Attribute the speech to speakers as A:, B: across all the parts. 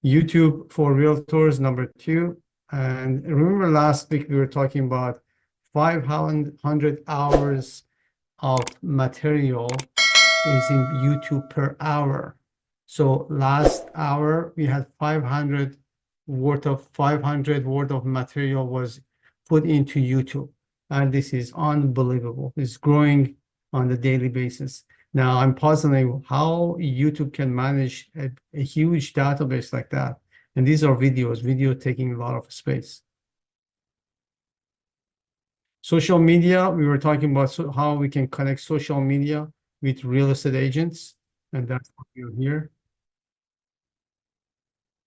A: YouTube for realtors, number 2. And remember last week we were talking about 500 hours of material using YouTube per hour. So last hour we had 500 worth of material was put into YouTube. And this is unbelievable. It's growing on a daily basis. Now I'm puzzling how YouTube can manage a huge database like that. And these are video taking a lot of space. Social media, we were talking about how we can connect social media with real estate agents, and that's what we're here.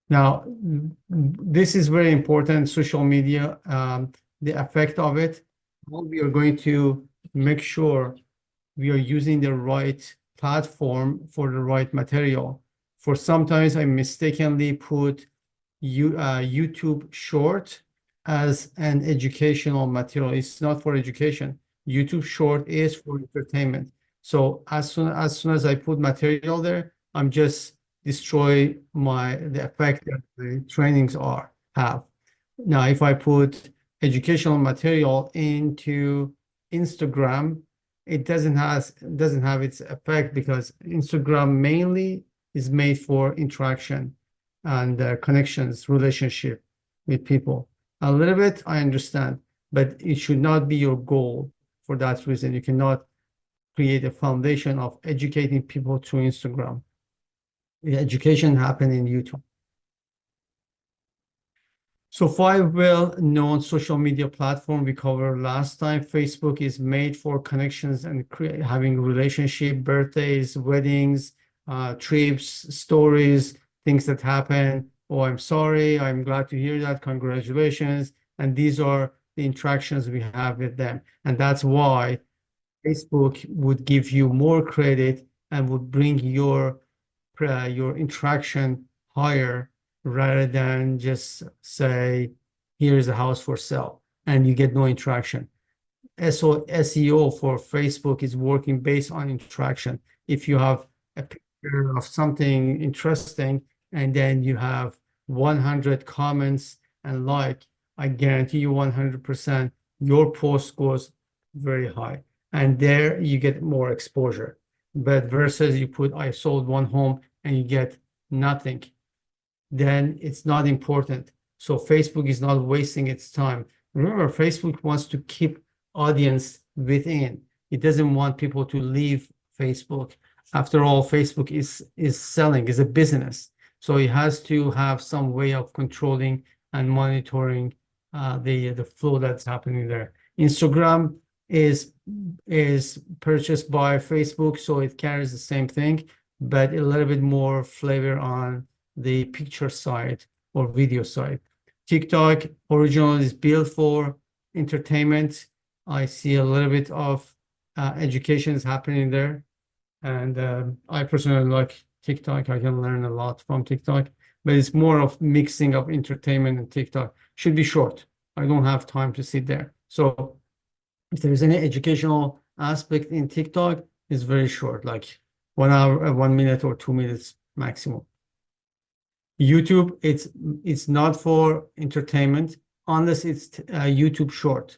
A: Now, this is very important, social media, the effect of it. We are going to make sure we are using the right platform for the right material. For sometimes I mistakenly put YouTube short as an educational material. It's not for education. YouTube short is for entertainment. So as soon as I put material there, I'm just destroy the effect that the trainings have. Now, if I put educational material into Instagram, it doesn't have its effect because Instagram mainly is made for interaction and connections, relationship with people. A little bit, I understand, but it should not be your goal. For that reason, you cannot create a foundation of educating people through Instagram. The education happens in YouTube. So 5 well-known social media platform we covered last time. Facebook is made for connections and having relationship, birthdays, weddings, trips, stories, things that happen. Oh, I'm sorry. I'm glad to hear that. Congratulations. And these are the interactions we have with them. And that's why Facebook would give you more credit and would bring your interaction higher rather than just say, here's a house for sale, and you get no interaction. SEO for Facebook is working based on interaction. If you have a picture of something interesting and then you have 100 comments and I guarantee you 100% your post goes very high. And there you get more exposure. But versus you put, I sold one home and you get nothing, then it's not important. So Facebook is not wasting its time. Remember, Facebook wants to keep audience within. It doesn't want people to leave Facebook. After all, Facebook is selling, is a business. So it has to have some way of controlling and monitoring the flow that's happening there. Instagram is purchased by Facebook, so it carries the same thing, but a little bit more flavor on the picture side or video side. TikTok originally is built for entertainment. I see a little bit of education is happening there. And I personally like TikTok. I can learn a lot from TikTok, but it's more of mixing of entertainment and TikTok. Should be short. I don't have time to sit there. So if there's any educational aspect in TikTok, it's very short, like 1 hour, 1 minute or 2 minutes maximum. YouTube, it's not for entertainment unless it's YouTube short.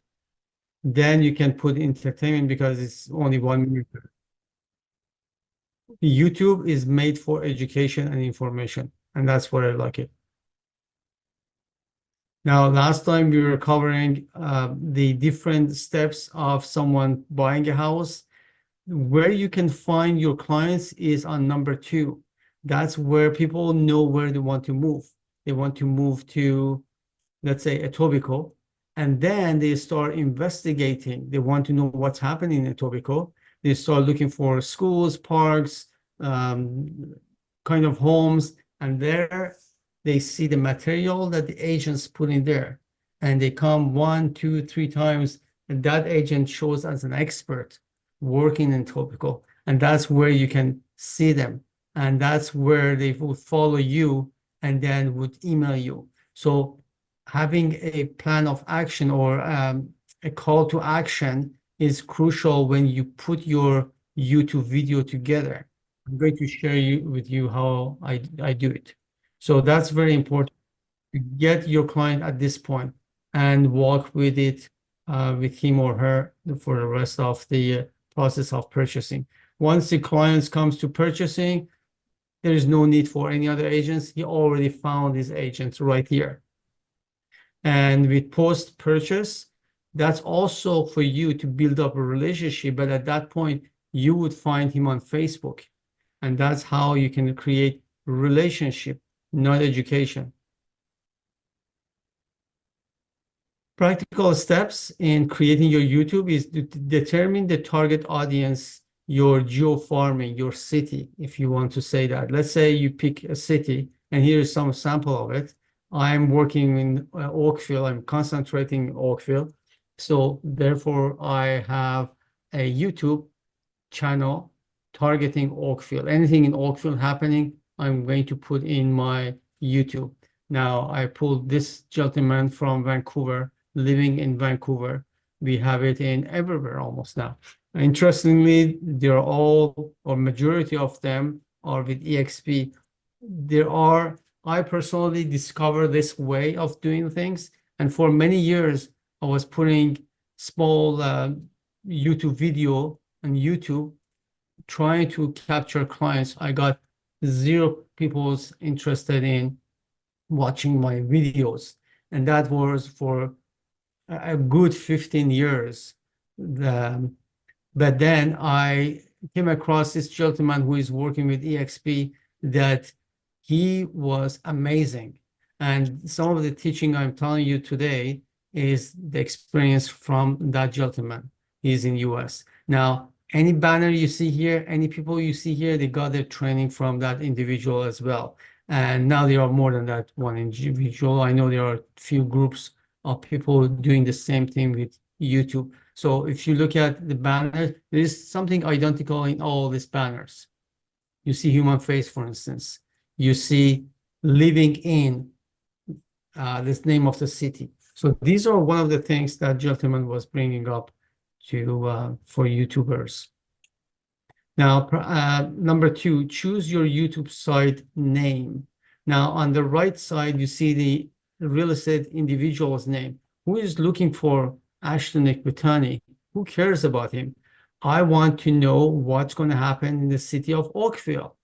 A: Then you can put entertainment because it's only 1 minute. YouTube is made for education and information, and that's what I like it. Now, last time we were covering the different steps of someone buying a house. Where you can find your clients is on number 2. That's where people know where they want to move. They want to move to, let's say, Etobicoke, and then they start investigating. They want to know what's happening in Etobicoke. They start looking for schools, parks, kind of homes, and there they see the material that the agents put in there, and they come 1, 2, 3 times, and that agent shows as an expert working in Etobicoke, and that's where you can see them, and that's where they would follow you and then would email you. So having a plan of action or a call to action is crucial when you put your YouTube video together. I'm going to share with you how I do it. So that's very important to get your client at this point and walk with it with him or her for the rest of the process of purchasing. Once the client comes to purchasing, there is no need for any other agents. He already found his agents right here. And with post purchase, that's also for you to build up a relationship. But at that point, you would find him on Facebook. And that's how you can create relationship, not education. Practical steps in creating your YouTube is to determine the target audience, your geo farming, your city, if you want to say that. Let's say you pick a city, and here's some sample of it. I'm working in Oakville. I'm concentrating in Oakville. So therefore, I have a YouTube channel targeting Oakville. Anything in Oakville happening, I'm going to put in my YouTube. Now, I pulled this gentleman from Vancouver, living in Vancouver. We have it in everywhere almost now. Interestingly, they're all, or majority of them are with EXP. I personally discovered this way of doing things. And for many years, I was putting small YouTube video on YouTube trying to capture clients. I got zero people's interested in watching my videos. And that was for a good 15 years. But then I came across this gentleman who is working with EXP that he was amazing. And some of the teaching I'm telling you today is the experience from that gentleman. He's in US. Now, any banner you see here, any people you see here, they got their training from that individual as well. And now there are more than that one individual. I know there are a few groups of people doing the same thing with YouTube. So if you look at the banner, there is something identical in all these banners. You see human face, for instance. You see living in this name of the city. So these are one of the things that gentleman was bringing up to for YouTubers. Now, number two, choose your YouTube site name. Now, on the right side, you see the real estate individual's name. Who is looking for aSHTON Ekbatani? Who cares about him? I want to know what's going to happen in the city of Oakville.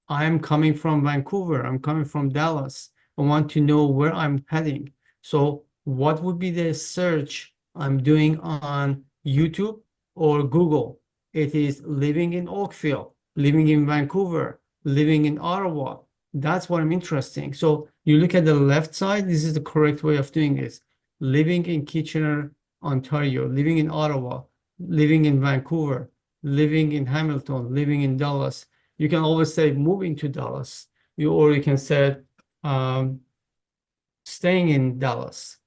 A: I'm coming from Vancouver. I'm coming from Dallas. I want to know where I'm heading. So what would be the search I'm doing on YouTube or Google? It is living in Oakville, living in Vancouver, living in Ottawa. That's what I'm interested in. So you look at the left side, this is the correct way of doing this. Living in Kitchener, Ontario, living in Ottawa, living in Vancouver, living in Hamilton, living in Dallas. You can always say moving to Dallas, or you can say staying in Dallas.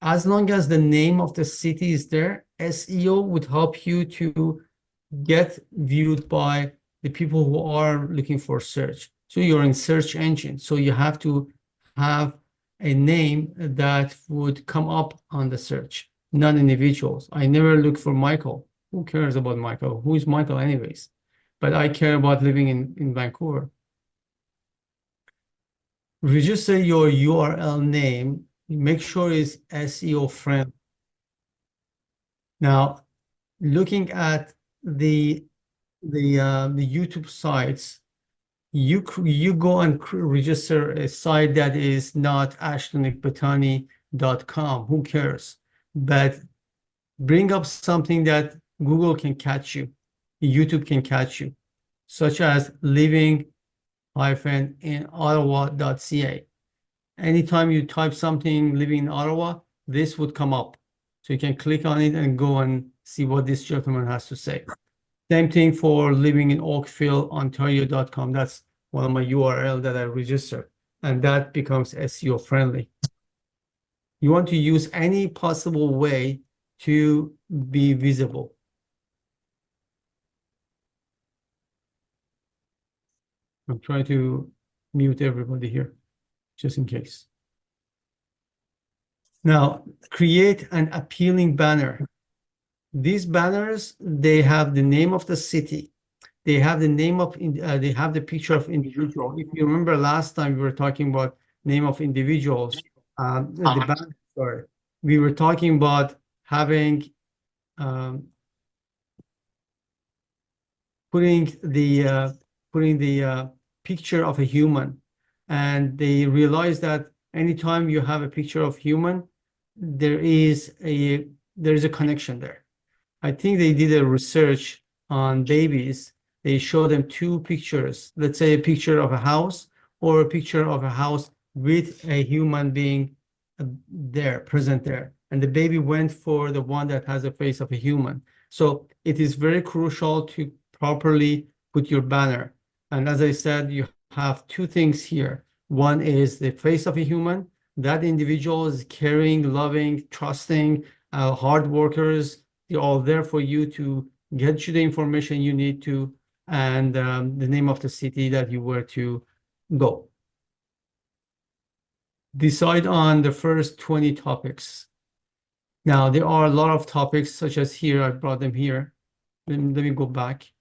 A: As long as the name of the city is there, SEO would help you to get viewed by the people who are looking for search. So you're in search engine. So you have to have a name that would come up on the search, not individuals. I never look for Michael. Who cares about Michael? Who is Michael anyways? But I care about living in Vancouver. If you just say your URL name, make sure it's SEO friendly. Now, looking at the YouTube sites, you go and register a site that is not ashtonekbatani.com. Who cares? But bring up something that Google can catch you, YouTube can catch you, such as living-in Ottawa.ca. Anytime you type something living in Ottawa, this would come up. So you can click on it and go and see what this gentleman has to say. Same thing for living in Oakville, Ontario.com. That's one of my URL that I registered, and that becomes SEO friendly. You want to use any possible way to be visible. I'm trying to mute everybody here, just in case. Now, create an appealing banner. These banners, they have the name of the city. they have the name of, they have the picture of individual. If you remember last time we were talking about name of individuals, the back, sorry, we were talking about having, um, putting the picture of a human, and they realize that anytime you have a picture of human, there is a connection there. I think they did a research on babies. They show them two pictures, let's say a picture of a house or a picture of a house with a human being there, present there. And the baby went for the one that has a face of a human. So it is very crucial to properly put your banner. And as I said, you have two things here. One is the face of a human. That individual is caring, loving, trusting, hard workers. They're all there for you to get you the information you need to, and the name of the city that you were to go. Decide on the first 20 topics. Now, there are a lot of topics, such as here, I brought them here. Let me go back.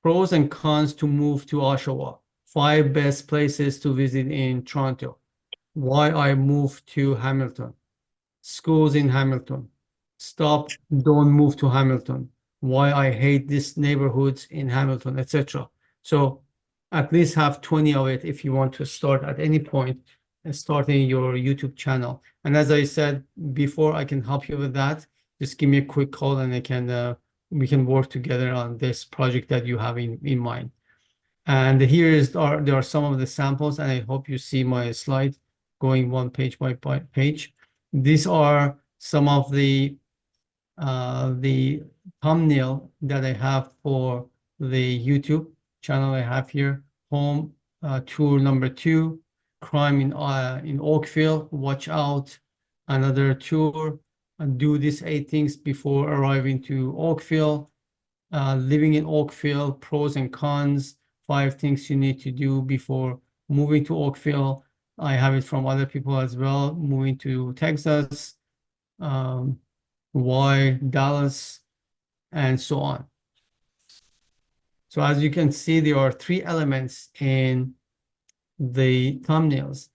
A: Pros and cons to move to Oshawa. 5 best places to visit in Toronto. Why I moved to Hamilton. Schools in Hamilton. Stop, don't move to Hamilton. Why I hate these neighborhoods in Hamilton, etc. So at least have 20 of it if you want to start at any point starting your YouTube channel. And as I said before, I can help you with that. Just give me a quick call and we can work together on this project that you have in mind. And there are some of the samples, and I hope you see my slide going one page by page. These are some of the thumbnail that I have for the YouTube channel I have here. Home tour number 2, crime in Oakville, watch out. Another tour, and do these 8 things before arriving to Oakville. Living in Oakville, pros and cons, 5 things you need to do before moving to Oakville. I have it from other people as well. Moving to Texas, why Dallas, and so on. So as you can see, there are 3 elements in the thumbnails.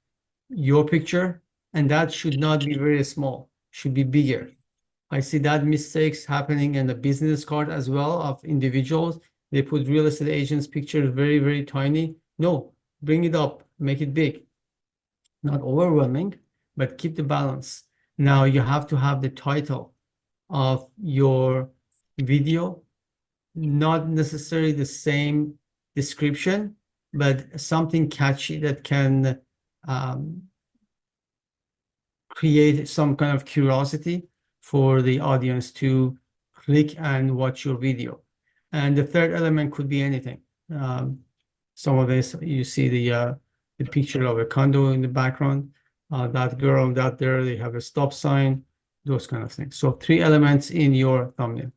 A: Your picture, and that should not be very small, should be bigger. I see that mistakes happening in the business card as well of individuals. They put real estate agents' pictures very, very tiny. No, bring it up, make it big. Not overwhelming, but keep the balance. Now you have to have the title of your video, not necessarily the same description, but something catchy that can create some kind of curiosity for the audience to click and watch your video. And the third element could be anything. Some of this, you see the picture of a condo in the background, that girl, that there, they have a stop sign, those kind of things. So 3 elements in your thumbnail.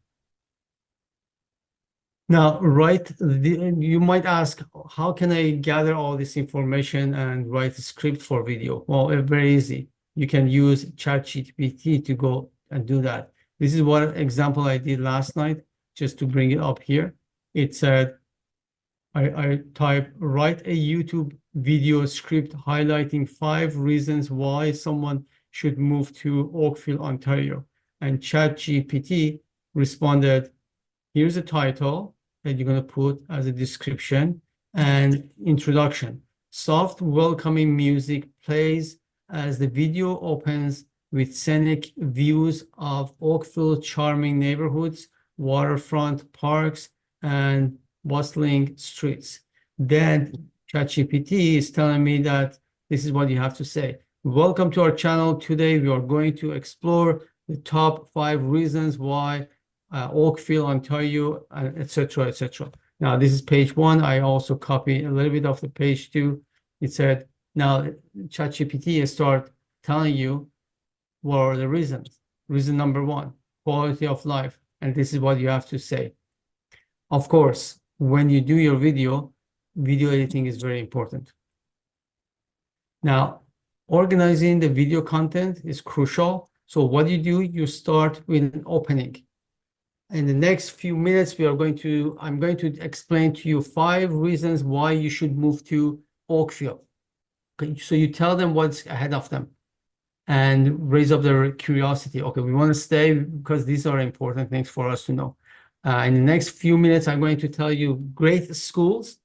A: Now, you might ask, how can I gather all this information and write a script for video? Well, very easy. You can use ChatGPT to go and do that. This is what example I did last night, just to bring it up here. It said, I type, write a YouTube video script highlighting 5 reasons why someone should move to Oakville, Ontario. And ChatGPT responded, here's a title that you're going to put as a description and introduction. Soft, welcoming music plays as the video opens with scenic views of Oakville, charming neighborhoods, waterfront parks, and bustling streets. Then ChatGPT is telling me that this is what you have to say. Welcome to our channel. Today we are going to explore the top 5 reasons why Oakville, Ontario, etc., etc. Now, this is page 1. I also copy a little bit of the page 2. It said, now ChatGPT start telling you what are the reasons. Reason number 1, quality of life. And this is what you have to say. Of course, when you do your video editing is very important. Now, organizing the video content is crucial. So what you do, you start with an opening. In the next few minutes, I'm going to explain to you 5 reasons why you should move to Oakville. Okay, so you tell them what's ahead of them and raise up their curiosity. Okay, we want to stay because these are important things for us to know. In the next few minutes, I'm going to tell you great schools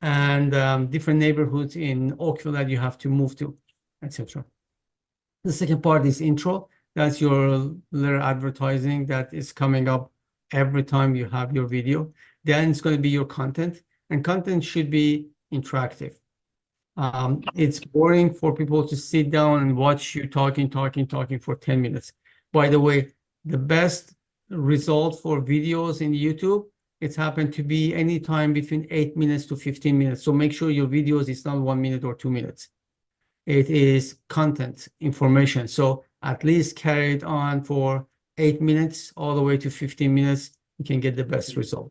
A: and different neighborhoods in Oakville that you have to move to, etc. The second part is intro. That's your little advertising that is coming up every time you have your video. Then it's going to be your content, and content should be interactive. It's boring for people to sit down and watch you talking for 10 minutes. By the way, the best result for videos in YouTube, it's happened to be anytime between 8 minutes to 15 minutes. So make sure your videos is not 1 minute or 2 minutes. It is content, information. So at least carry it on for 8 minutes all the way to 15 minutes. You can get the best result.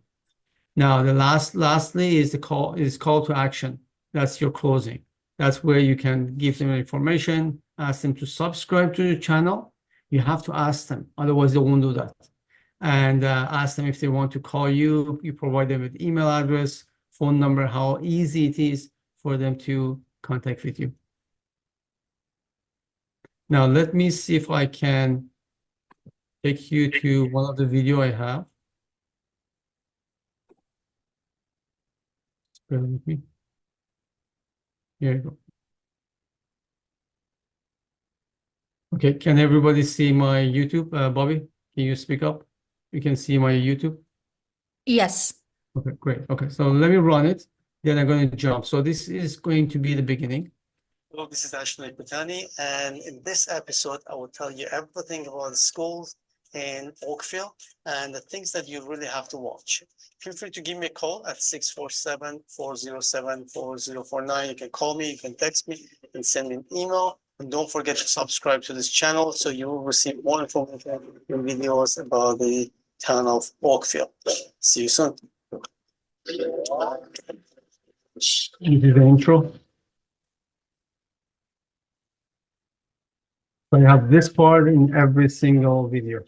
A: Now, lastly is call to action. That's your closing. That's where you can give them information, ask them to subscribe to your channel. You have to ask them, otherwise they won't do that. And ask them if they want to call you. You provide them with email address, phone number, how easy it is for them to contact with you. Now, let me see if I can take you to one of the video I have. Bear with me. Here you go. Okay, can everybody see my YouTube? Bobby, can you speak up? You can see my YouTube?
B: Yes.
A: Okay, great. Okay, so let me run it. Then I'm going to jump. So this is going to be the beginning.
C: Hello, this is aSHTON Ekbatani, and in this episode, I will tell you everything about the schools in Oakville and the things that you really have to watch. Feel free to give me a call at 647-407-4049. You can call me, you can text me, you can send me an email. And don't forget to subscribe to this channel so you will receive more information and videos about the town of Oakville. See you soon.
A: This is the intro. So I have this part in every single video.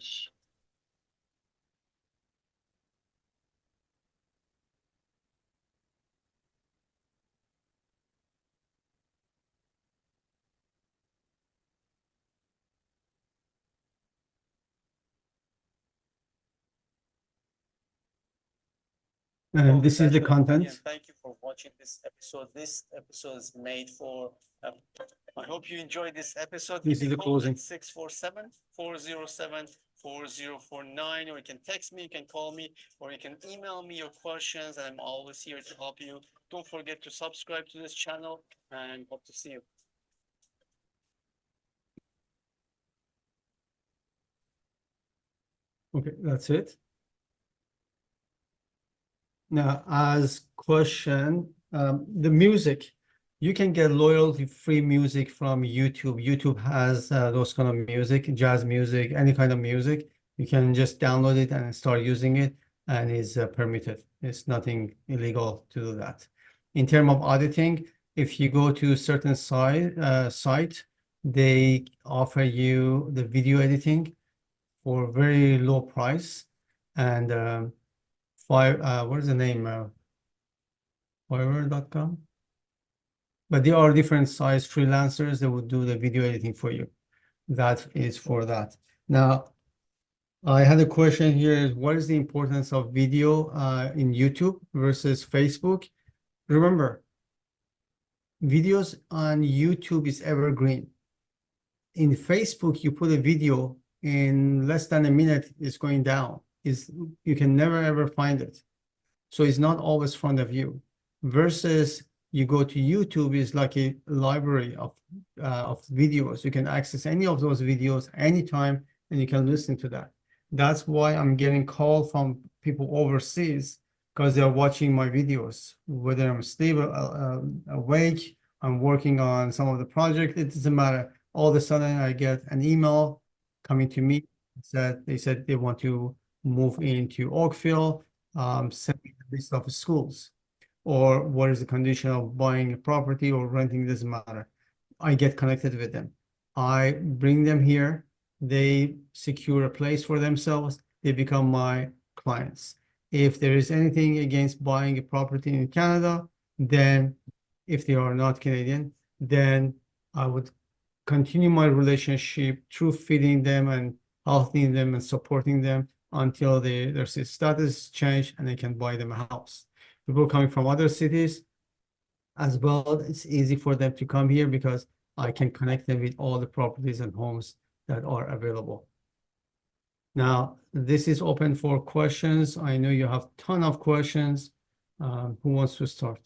A: And this is the content.
C: Thank you for watching this episode. This episode is made for. I hope you enjoyed this episode.
A: This is the closing.
C: 647-407-4049, or you can text me, you can call me, or you can email me your questions. I'm always here to help you. Don't forget to subscribe to this channel, and hope to see you.
A: Okay, that's it. Now, as question, the music, you can get royalty-free music from YouTube. YouTube has those kind of music, jazz music, any kind of music. You can just download it and start using it, and it's permitted. It's nothing illegal to do that. In terms of auditing, if you go to a certain site, they offer you the video editing for very low price, and what is the name? Fiverr.com. But there are different size freelancers that would do the video editing for you. That is for that. Now, I had a question here is what is the importance of video in YouTube versus Facebook? Remember, videos on YouTube is evergreen. In Facebook, you put a video in less than a minute, it's going down. You can never ever find it. So it's not always front of you. Versus you go to YouTube is like a library of videos. You can access any of those videos anytime and you can listen to that. That's why I'm getting calls from people overseas because they're watching my videos, whether I'm asleep, awake, I'm working on some of the project, it doesn't matter. All of a sudden I get an email coming to me that they said they want to move into Oakville, send me the list of schools, or what is the condition of buying a property or renting, doesn't matter. I get connected with them. I bring them here. They secure a place for themselves. They become my clients. If there is anything against buying a property in Canada, then if they are not Canadian, then I would continue my relationship through feeding them and helping them and supporting them until their status change and they can buy them a house. People coming from other cities as well, it's easy for them to come here because I can connect them with all the properties and homes that are available. Now, this is open for questions. I know you have a ton of questions. Who wants to start?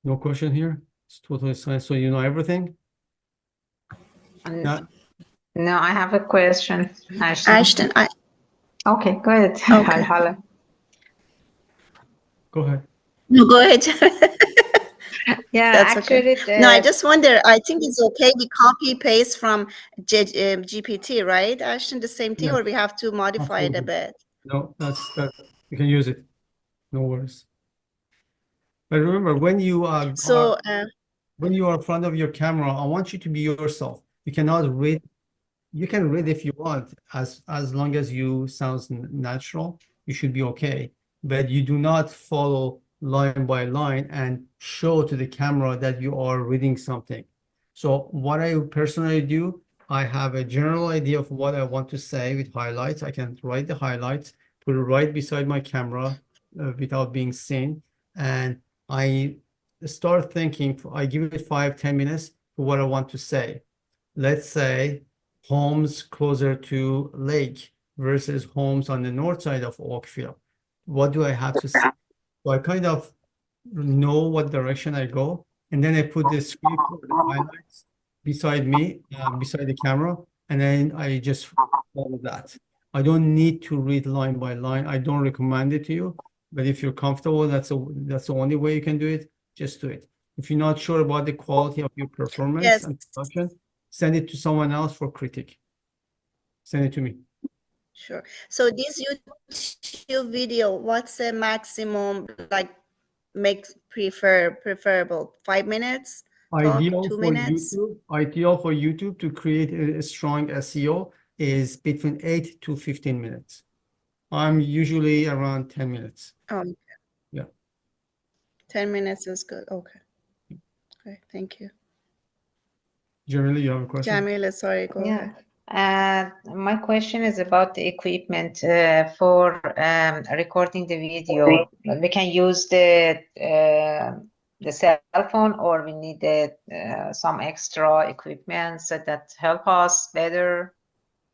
A: No question here? It's totally silent. So you know everything? Yeah.
B: No, I have a question.
D: aSHTON,
B: Okay, go ahead.
D: Okay.
B: Hala.
A: Go ahead.
D: no, go ahead.
B: Yeah,
D: That's okay.
B: actually,
D: No, I just wonder, I think it's okay we copy paste from GPT, right? aSHTON, the same thing,
A: Yeah.
D: or we have to modify it a
A: Absolutely.
D: bit?
A: No, that's that. You can use it. No worries. But remember, when you
D: So,
A: when you are in front of your camera, I want you to be yourself. You cannot read. You can read if you want, as long as you sounds natural, you should be okay. But you do not follow line by line and show to the camera that you are reading something. So what I personally do, I have a general idea of what I want to say with highlights. I can write the highlights, put it right beside my camera without being seen, and I start thinking. I give it 5-10 minutes for what I want to say. Let's say homes closer to lake versus homes on the north side of Oakville. What do I have to say? So I kind of know what direction I go, and then I put the script or the highlights beside me, beside the camera, and then I just follow that. I don't need to read line by line. I don't recommend it to you, but if you're comfortable, that's the only way you can do it. Just do it. If you're not sure about the quality of your performance
D: yes,
A: and production, send it to someone else for critique. Send it to me.
D: sure. So this YouTube video, what's the maximum, like, preferable? 5 minutes? Talk,
A: Ideal
D: 2
A: for
D: minutes?
A: YouTube to create a strong SEO is between 8 to 15 minutes. I'm usually around 10 minutes. Yeah.
D: 10 minutes is good. Okay. Okay, thank you.
A: Generally, you have a question?
D: Jamila, sorry, go ahead.
B: My question is about the equipment for recording the video. We can use the cell phone, or we need some extra equipment that help us better.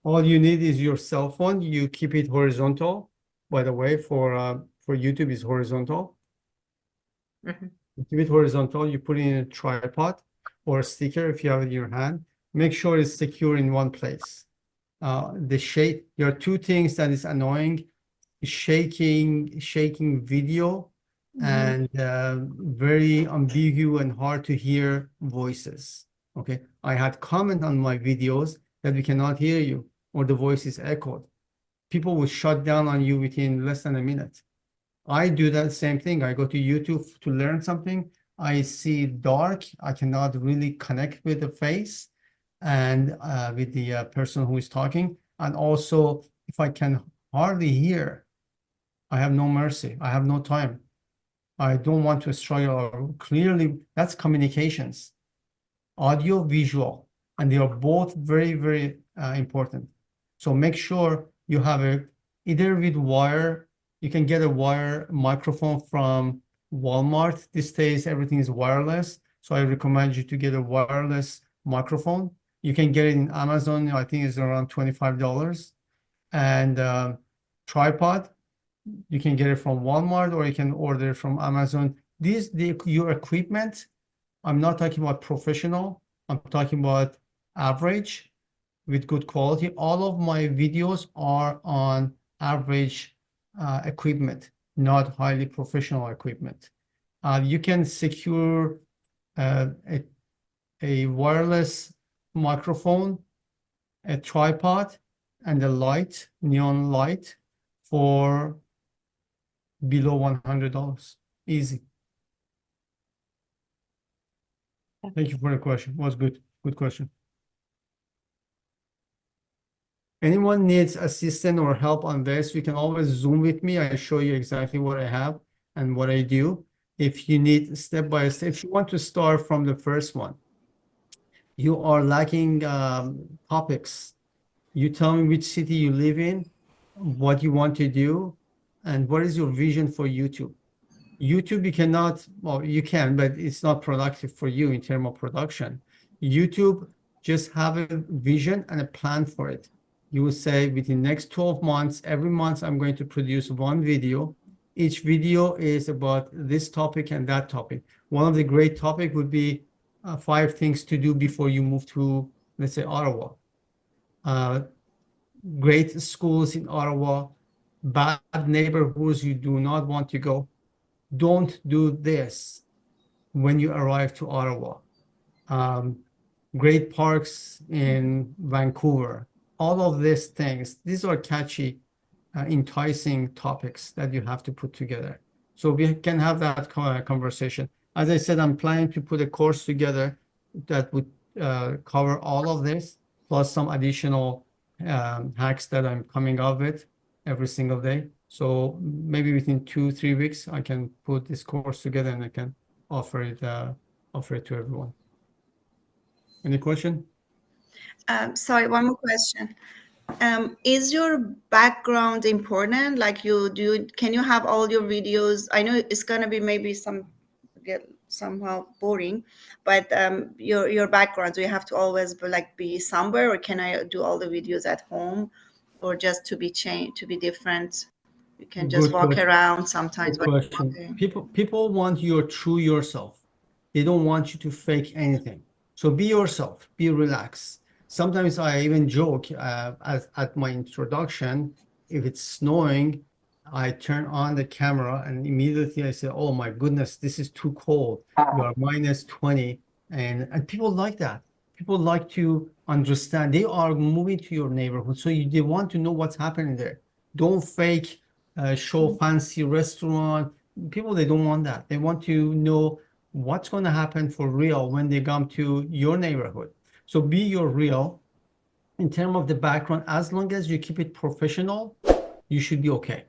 A: All you need is your cell phone. You keep it horizontal. By the way, for YouTube is horizontal.
B: Mhm.
A: You keep it horizontal. You put it in a tripod or a sticker if you have it in your hand. Make sure it's secure in one place. The shake. There are two things that is annoying: shaking video and very ambiguous and hard to hear voices. Okay, I had comment on my videos that we cannot hear you or the voice is echoed. People will shut down on you within less than a minute. I do that same thing. I go to YouTube to learn something. I see dark. I cannot really connect with the face and with the person who is talking. And also, if I can hardly hear, I have no mercy. I have no time. I don't want to struggle. Clearly, that's communications, audio, visual, and they are both very, very important. So make sure you have either with wire. You can get a wire microphone from Walmart. These days, everything is wireless. So I recommend you to get a wireless microphone. You can get it in Amazon. I think it's around $25. And tripod. You can get it from Walmart or you can order it from Amazon. Your equipment, I'm not talking about professional. I'm talking about average with good quality. All of my videos are on average equipment, not highly professional equipment. You can secure a wireless microphone, a tripod, and a light, neon light for below $100. Easy. Thank you for the question. Was good. Good question. Anyone needs assistance or help on this, you can always Zoom with me. I show you exactly what I have and what I do. If you need step by step, if you want to start from the first one, you are lacking topics. You tell me which city you live in, what you want to do, and what is your vision for YouTube. YouTube, you cannot, well, you can, but it's not productive for you in terms of production. YouTube, just have a vision and a plan for it. You will say within the next 12 months, every month I'm going to produce one video. Each video is about this topic and that topic. One of the great topic would be 5 things to do before you move to, let's say, Ottawa. Great schools in Ottawa, bad neighborhoods you do not want to go. Don't do this when you arrive to Ottawa. Great parks in Vancouver. All of these things, these are catchy, enticing topics that you have to put together. So we can have that conversation. As I said, I'm planning to put a course together that would cover all of this, plus some additional hacks that I'm coming up with every single day. So maybe within 2-3 weeks, I can put this course together and I can offer it to everyone. Any question?
D: Sorry, one more question. Is your background important? Like can you have all your videos? I know it's gonna be maybe get somehow boring, but your background, do you have to always be somewhere, or can I do all the videos at home, or just to be different? You can just
A: Good
D: walk
A: question.
D: around sometimes.
A: Good question.
D: Okay.
A: People want your true yourself. They don't want you to fake anything. So be yourself, be relaxed. Sometimes I even joke at my introduction, if it's snowing, I turn on the camera and immediately I say, oh my goodness, this is too cold. You are -20. And people like that. People like to understand. They are moving to your neighborhood. So they want to know what's happening there. Don't fake show fancy restaurant. People, they don't want that. They want to know what's going to happen for real when they come to your neighborhood. So be your real. In terms of the background, as long as you keep it professional, you should be okay.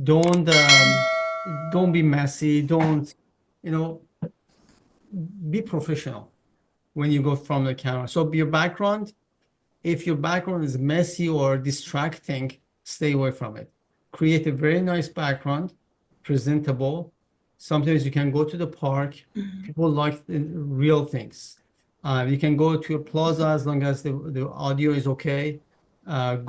A: Don't be messy. Don't, be professional when you go from the camera. So your background, if your background is messy or distracting, stay away from it. Create a very nice background, presentable. Sometimes you can go to the park. People like the real things. You can go to a plaza as long as the audio is okay.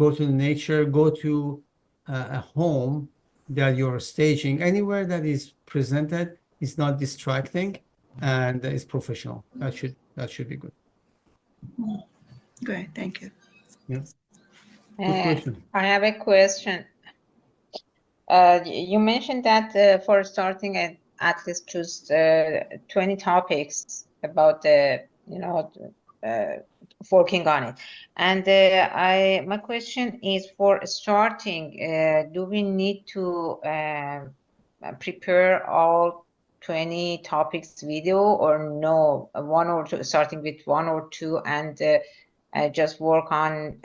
A: Go to the nature, go to a home that you're staging. Anywhere that is presented is not distracting and is professional. That should be good.
D: Great, thank you.
A: Yeah. Good question.
B: I have a question. You mentioned that for starting at least choose 20 topics about working on it. And my question is, for starting, do we need to prepare all 20 topics video, or no, one or two, starting with one or two, and just work on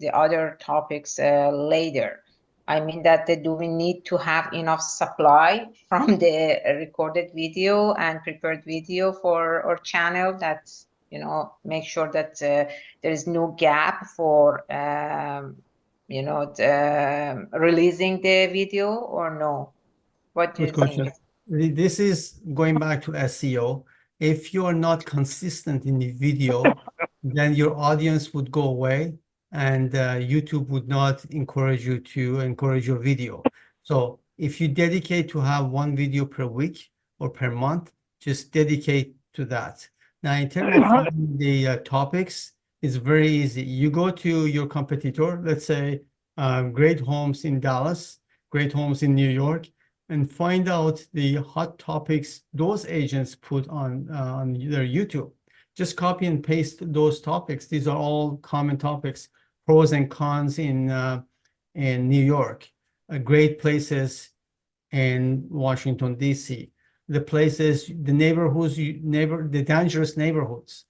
B: the other topics later? I mean that do we need to have enough supply from the recorded video and prepared video for our channel, that make sure that there is no gap for releasing the video, or no? What do you
A: Good question.
B: think?
A: This is going back to SEO. If you are not consistent in the video, then your audience would go away and YouTube would not encourage you to encourage your video. So if you dedicate to have one video per week or per month, just dedicate to that. Now, in terms of finding the topics, it's very easy. You go to your competitor, let's say Great Homes in Dallas, Great Homes in New York, and find out the hot topics those agents put on their YouTube. Just copy and paste those topics. These are all common topics, pros and cons in New York, great places in Washington, D.C. the places, the neighborhoods, the dangerous neighborhoods,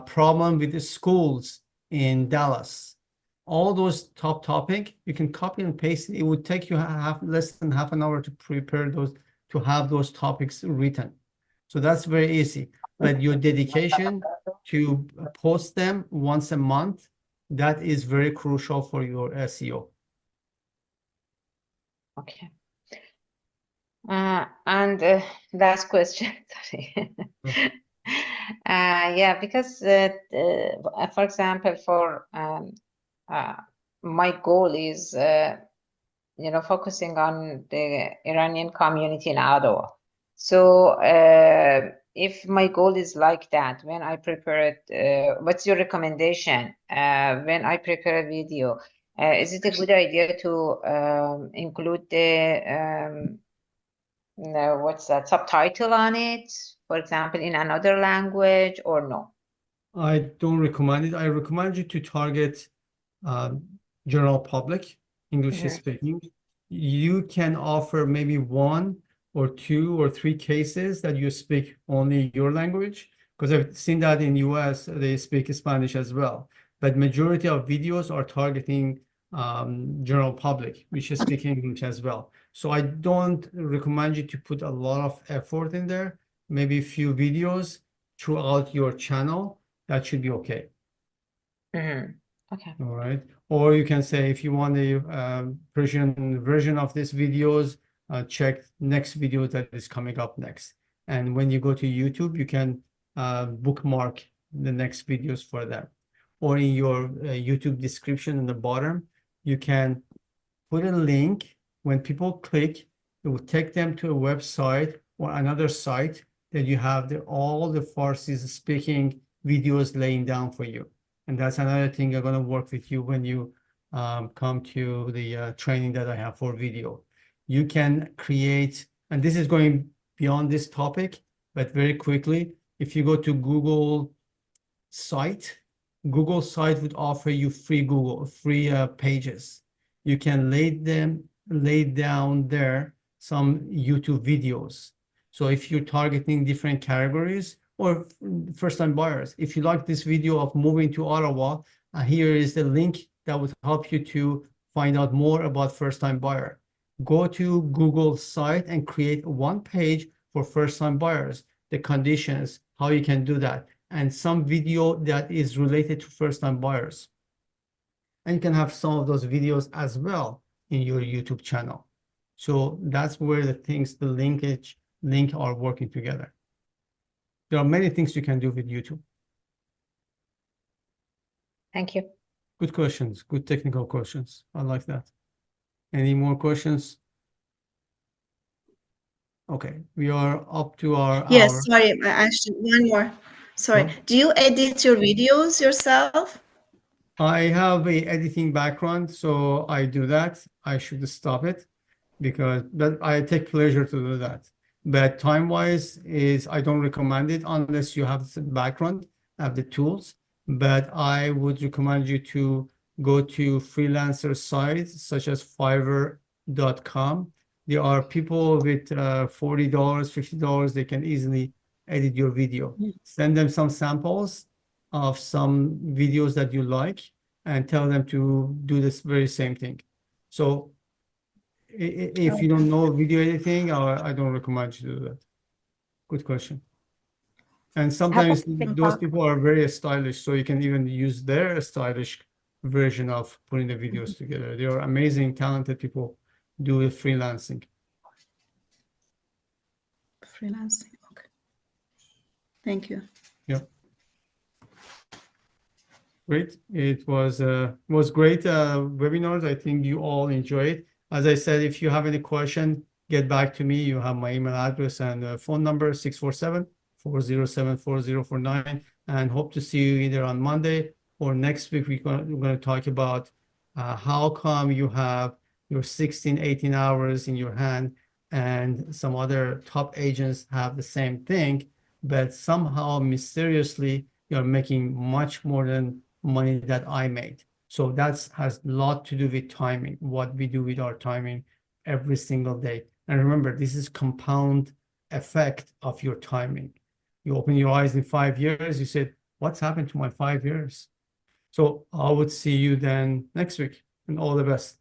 A: problem with the schools in Dallas. All those top topic, you can copy and paste it. It would take you less than half an hour to prepare those, to have those topics written. So that's very easy. But your dedication to post them once a month, that is very crucial for your SEO.
B: Okay. And last question, sorry. Yeah, because for example, for my goal is focusing on the Iranian community in Ottawa. So if my goal is like that, when I prepare it, what's your recommendation when I prepare a video? Is it a good idea to include the what's that, subtitle on it, for example, in another language, or no?
A: I don't recommend it. I recommend you to target general public, English speaking. You can offer maybe 1 or 2 or 3 cases that you speak only your language, because I've seen that in US, they speak Spanish as well. But majority of videos are targeting general public, which is speaking English as well. So I don't recommend you to put a lot of effort in there. Maybe a few videos throughout your channel, that should be okay.
B: Okay.
A: All right. Or you can say, if you want a Persian version of this videos, check next video that is coming up next. And when you go to YouTube, you can bookmark the next videos for them. Or in your YouTube description in the bottom, you can put a link. When people click, it will take them to a website or another site that you have all the Farsi speaking videos laying down for you. And that's another thing I'm going to work with you when you come to the training that I have for video. You can create, and this is going beyond this topic, but very quickly, if you go to Google site would offer you free pages. You can lay down there some YouTube videos. So if you're targeting different categories or first-time buyers, if you like this video of moving to Ottawa, here is the link that would help you to find out more about first-time buyer. Go to Google site and create 1 page for first-time buyers, the conditions, how you can do that, and some video that is related to first-time buyers. And you can have some of those videos as well in your YouTube channel. So that's where the link are working together. There are many things you can do with YouTube.
B: Thank you.
A: Good questions, good technical questions. I like that. Any more questions? Okay, we are up to our
D: Yes,
A: hour.
D: sorry, actually, one more. Sorry.
A: Sure.
D: Do you edit your videos yourself?
A: I have a editing background, so I do that. I should stop it because I take pleasure to do that. But time-wise I don't recommend it unless you have the background, have the tools. But I would recommend you to go to freelancer sites such as Fiverr.com. There are people with $40, $50, they can easily edit your video. Send them some samples of some videos that you like and tell them to do this very same thing. So if you don't know video editing, I don't recommend you to do that. Good question. And sometimes those people are very stylish, so you can even use their stylish version of putting the videos together. They are amazing, talented people do it freelancing.
D: Freelancing, okay. Thank you.
A: Yep. Great. It was great webinars. I think you all enjoy it. As I said, if you have any question, get back to me. You have my email address and phone number, 647-407-4049. And hope to see you either on Monday or next week. We're going to talk about how come you have your 16, 18 hours in your hand and some other top agents have the same thing, but somehow mysteriously you're making much more than money that I made. So that has a lot to do with timing, what we do with our timing every single day. And remember, this is compound effect of your timing. You open your eyes in 5 years, you said, what's happened to my 5 years? So I would see you then next week, and all the best.